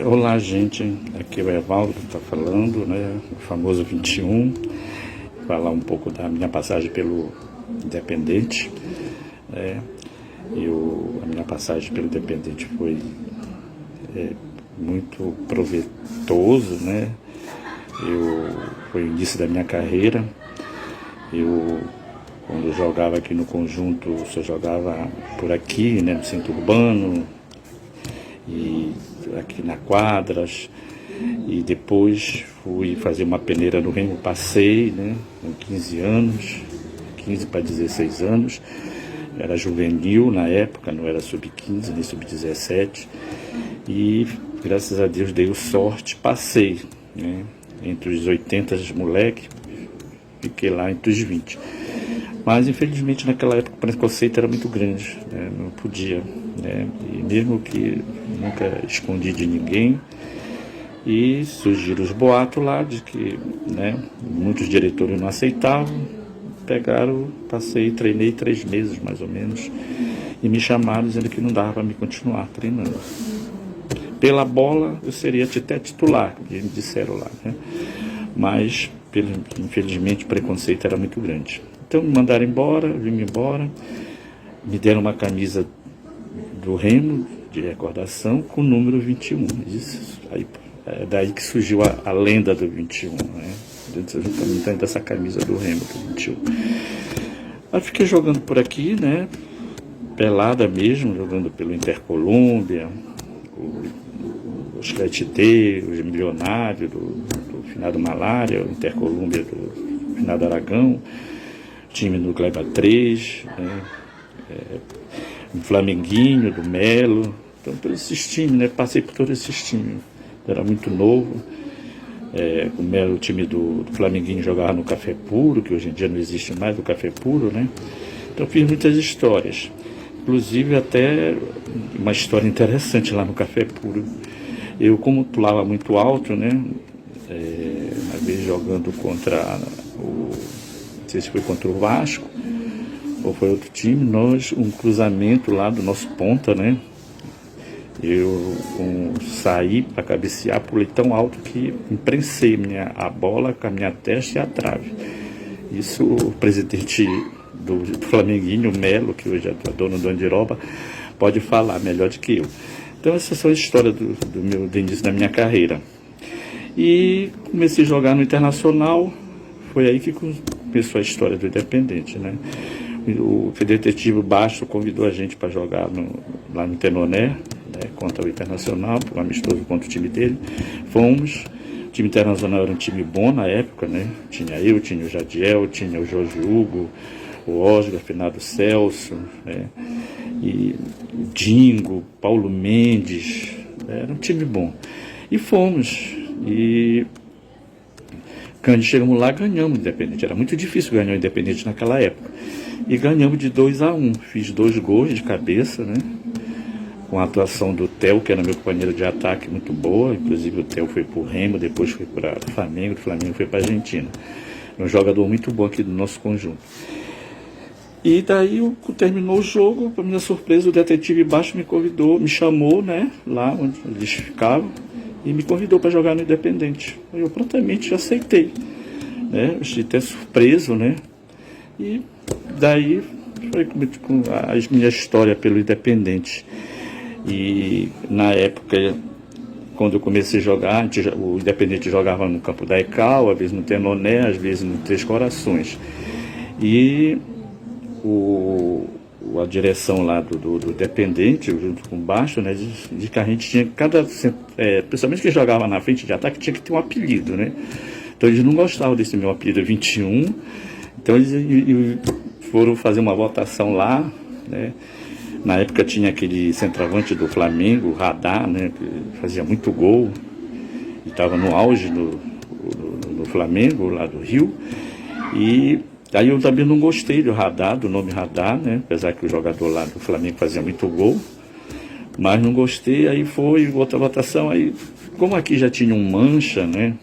Olá, gente, aqui é o Evaldo que está falando, né? O famoso 21, falar um pouco da minha passagem pelo Independente. né? A minha passagem pelo Independente foi muito proveitoso, né? Foi o início da minha carreira. Quando eu jogava aqui no conjunto, eu jogava por aqui, né, no centro urbano, e aqui na Quadras, e depois fui fazer uma peneira no Remo, passei, né, com 15 anos, 15 para 16 anos, era juvenil na época, não era sub-15 nem sub-17, e graças a Deus dei sorte, passei, né, entre os 80 moleques, fiquei lá entre os 20. Mas infelizmente naquela época o preconceito era muito grande, né? Não podia, né? E mesmo que nunca escondi de ninguém, e surgiram os boatos lá de que, né, muitos diretores não aceitavam, treinei 3 meses mais ou menos, e me chamaram dizendo que não dava para me continuar treinando. Pela bola eu seria até titular, que me disseram lá, né? Mas infelizmente o preconceito era muito grande. Então me mandaram embora, vim embora, me deram uma camisa do Remo, de recordação, com o número 21. É daí que surgiu a lenda do 21, né? Juntamente dessa camisa do Remo, do 21. Aí fiquei jogando por aqui, né? Pelada mesmo, jogando pelo Intercolômbia, os Cletité, os Milionários, do finado Malária, o Intercolômbia do finado Aragão, time do Gleba 3, né? O Flamenguinho, do Melo. Então, todos esses times, né? Passei por todos esses times. Era muito novo. O Melo, o time do Flamenguinho jogava no Café Puro, que hoje em dia não existe mais, o Café Puro, né? Então, fiz muitas histórias. Inclusive, até uma história interessante lá no Café Puro. Eu, como pulava muito alto, né? Uma vez jogando contra não sei se foi contra o Vasco ou foi outro time, um cruzamento lá do nosso ponta, né? Eu saí para cabecear, pulei tão alto que imprensei a bola com a minha testa e a trave. Isso o presidente do Flamenguinho, o Melo, que hoje é dono do Andiroba, pode falar melhor do que eu. Então essas são as histórias do início da minha carreira. E comecei a jogar no Internacional, foi aí que começou a história do Independente, né? O Detetive Basto convidou a gente para jogar lá no Tenoné, né, contra o Internacional, um amistoso contra o time dele. Fomos. O time Internacional era um time bom na época, né? Tinha o Jadiel, tinha o Jorge Hugo, o Oscar, finado Celso, né? E o Dingo, Paulo Mendes, era um time bom. E fomos. E quando chegamos lá, ganhamos o Independente. Era muito difícil ganhar o Independente naquela época. E ganhamos de 2-1. Fiz 2 gols de cabeça, né? Com a atuação do Theo, que era meu companheiro de ataque, muito boa. Inclusive o Theo foi para o Remo, depois foi para o Flamengo foi para a Argentina. Um jogador muito bom aqui do nosso conjunto. E daí, terminou o jogo, para minha surpresa, o detetive Baixo me convidou, me chamou, né? Lá onde eles ficavam, e me convidou para jogar no Independente. Eu prontamente já aceitei, né? Achei até surpreso, né? E daí foi com a minha história pelo Independente. E na época, quando eu comecei a jogar, o Independente jogava no campo da ECAL, às vezes no Tenoné, às vezes no Três Corações. E a direção lá do Independente, junto com o Baixo, né, de que a gente tinha principalmente quem jogava na frente de ataque, tinha que ter um apelido, né? Então eles não gostavam desse meu apelido 21, então eles foram fazer uma votação lá, né? Na época tinha aquele centroavante do Flamengo, o Radar, né, que fazia muito gol, e estava no auge do Flamengo, lá do Rio, e aí eu também não gostei do nome Radar, né? Apesar que o jogador lá do Flamengo fazia muito gol, mas não gostei. Aí foi outra votação. Aí, como aqui já tinha um Mancha, né?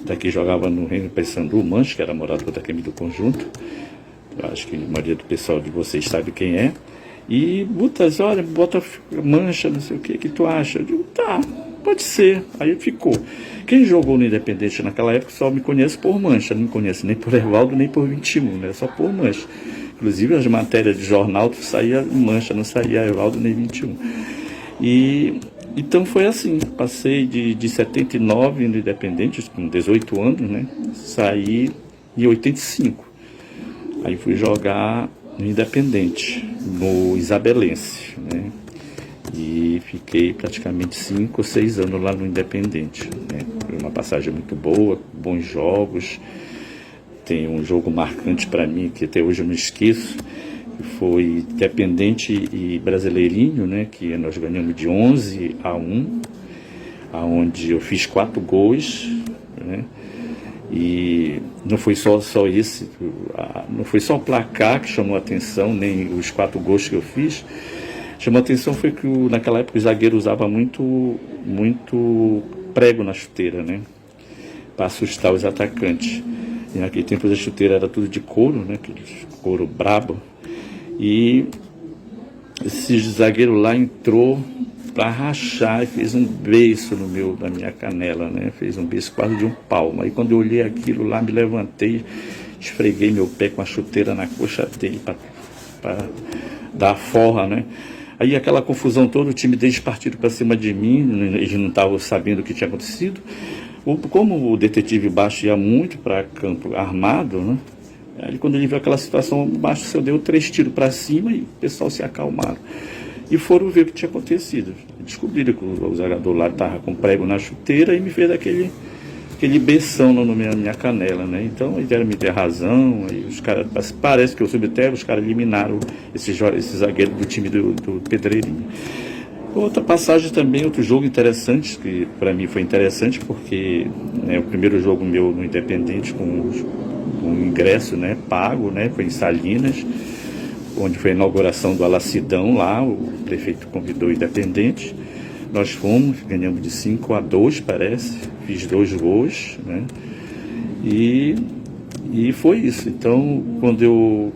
Daqui jogava no Reino Paysandu, Mancha, que era morador daqui do conjunto. Eu acho que a maioria do pessoal de vocês sabe quem é. E bota Mancha, não sei o que tu acha. Eu digo, tá. pode ser. Aí ficou. Quem jogou no Independente naquela época só me conhece por mancha, não me conhece nem por Evaldo, nem por 21, né? Só por mancha. Inclusive as matérias de jornal saía mancha, não saía Evaldo nem 21. E então foi assim, passei de 79 no Independente, com 18 anos, né? Saí em 85. Aí fui jogar no Independente, no Isabelense, né? E fiquei praticamente 5 ou 6 anos lá no Independente, né? Foi uma passagem muito boa, bons jogos. Tem um jogo marcante para mim, que até hoje eu não esqueço, que foi Independente e Brasileirinho, né? Que nós ganhamos de 11-1, aonde eu fiz 4 gols, né? E não foi só esse, não foi só o placar que chamou a atenção, nem os 4 gols que eu fiz. Chamou a atenção foi que naquela época o zagueiro usava muito prego na chuteira, né? Para assustar os atacantes. E naquele tempo a chuteira era tudo de couro, né? Aquele couro brabo. E esse zagueiro lá entrou para rachar e fez um beiço na minha canela, né? Fez um beiço quase de um palmo. Aí quando eu olhei aquilo lá, me levantei, esfreguei meu pé com a chuteira na coxa dele para dar a forra, né? Aí aquela confusão toda, o time deles partiram para cima de mim, eles não estavam sabendo o que tinha acontecido. Como o detetive Baixo ia muito para campo armado, né? Aí quando ele viu aquela situação, o Baixo só deu 3 tiros para cima e o pessoal se acalmaram. E foram ver o que tinha acontecido. Descobriram que o jogador lá estava com prego na chuteira e me fez aquele beição na minha canela, né? Então eles deram me ter razão, e os caras, parece que eu soube até, os caras eliminaram esse zagueiro do time do Pedreirinho. Outra passagem também, outro jogo interessante, que para mim foi interessante, porque né, o primeiro jogo meu no Independente com ingresso, né, pago, né, foi em Salinas, onde foi a inauguração do Alacidão lá, o prefeito convidou o Independente. Nós fomos, ganhamos de 5-2, parece, fiz 2 gols, né? E foi isso. Então, quando eu,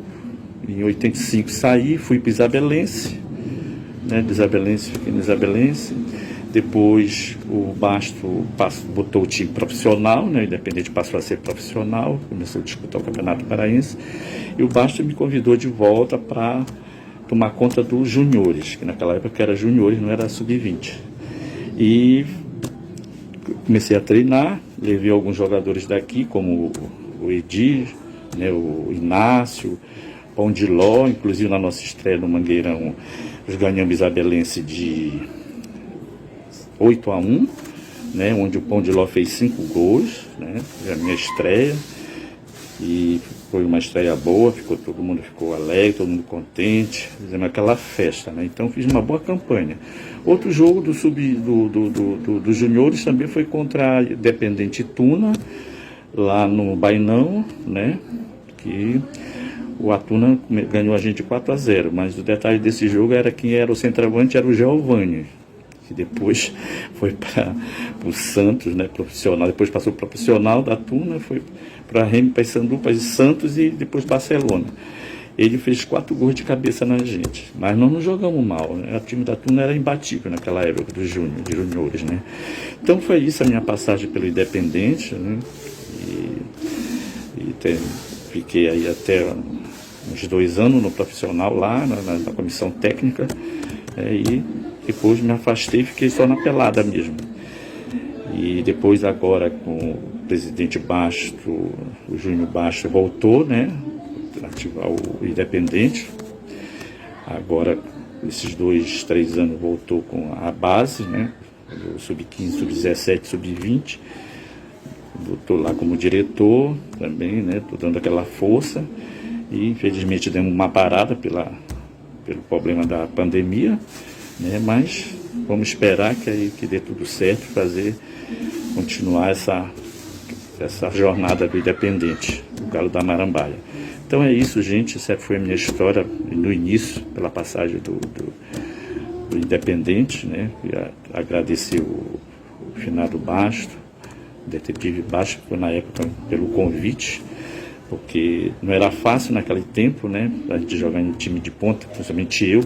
em 85, saí, fui para Isabelense, né? Fiquei no Isabelense. Depois o Basto botou o time profissional, né? O Independente passou a ser profissional, começou a disputar o Campeonato Paraense. E o Basto me convidou de volta para tomar conta dos juniores, que naquela época era juniores, não era sub-20. E comecei a treinar, levei alguns jogadores daqui, como o Edir, né, o Inácio, Pão de Ló, inclusive na nossa estreia no Mangueirão, nós ganhamos Isabelense de 8-1, né, onde o Pão de Ló fez 5 gols, né, foi a minha estreia. E foi uma estreia boa, todo mundo ficou alegre, todo mundo contente, fizemos aquela festa, né? Então fiz uma boa campanha. Outro jogo dos juniores também foi contra a Independente Tuna, lá no Bainão, né? Que o Atuna ganhou a gente 4-0, mas o detalhe desse jogo era quem era o centroavante, era o Giovani, que depois foi para o Santos, né, profissional, depois passou para o profissional da Tuna, foi para Remy, Paysandu, para Santos e depois Barcelona. Ele fez 4 gols de cabeça na gente, mas nós não jogamos mal, né? O time da Tuna era imbatível naquela época dos juniores, né? Então foi isso a minha passagem pelo Independente, né? Fiquei aí até uns 2 anos no profissional lá, na comissão técnica, e depois me afastei e fiquei só na pelada mesmo. E depois agora com o presidente Basto, o Júnior Basto voltou, né, ativar o Independente. Agora, esses 2, 3 anos voltou com a base, né, o sub-15, sub-17, sub-20. Estou lá como diretor também, né, estou dando aquela força. E infelizmente demos uma parada pelo problema da pandemia, né, mas vamos esperar que dê tudo certo, continuar essa jornada do Independente, o Galo da Marambaia. Então é isso, gente, essa foi a minha história no início, pela passagem do Independente, né? Agradecer o finado Basto, o detetive Basto, na época, pelo convite, porque não era fácil naquele tempo, né, a gente jogar em time de ponta, principalmente eu,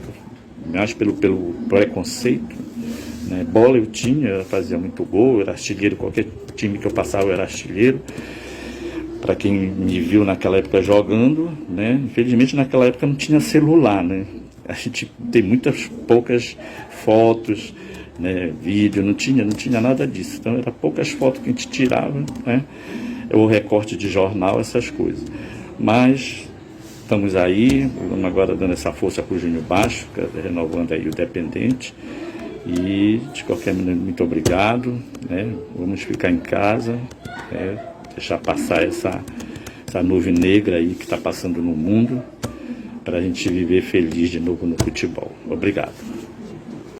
mas pelo preconceito, né? Bola eu tinha, eu fazia muito gol, eu era artilheiro, qualquer time que eu passava eu era artilheiro. Para quem me viu naquela época jogando, né? Infelizmente naquela época não tinha celular, né? A gente tem poucas fotos, né? Vídeo, não tinha nada disso. Então era poucas fotos que a gente tirava, né? O recorte de jornal, essas coisas. Mas estamos aí, vamos agora dando essa força para o Júnior Baixo, renovando aí o dependente. E de qualquer maneira, muito obrigado, né? Vamos ficar em casa, né? Deixar passar essa nuvem negra aí que está passando no mundo, para a gente viver feliz de novo no futebol. Obrigado.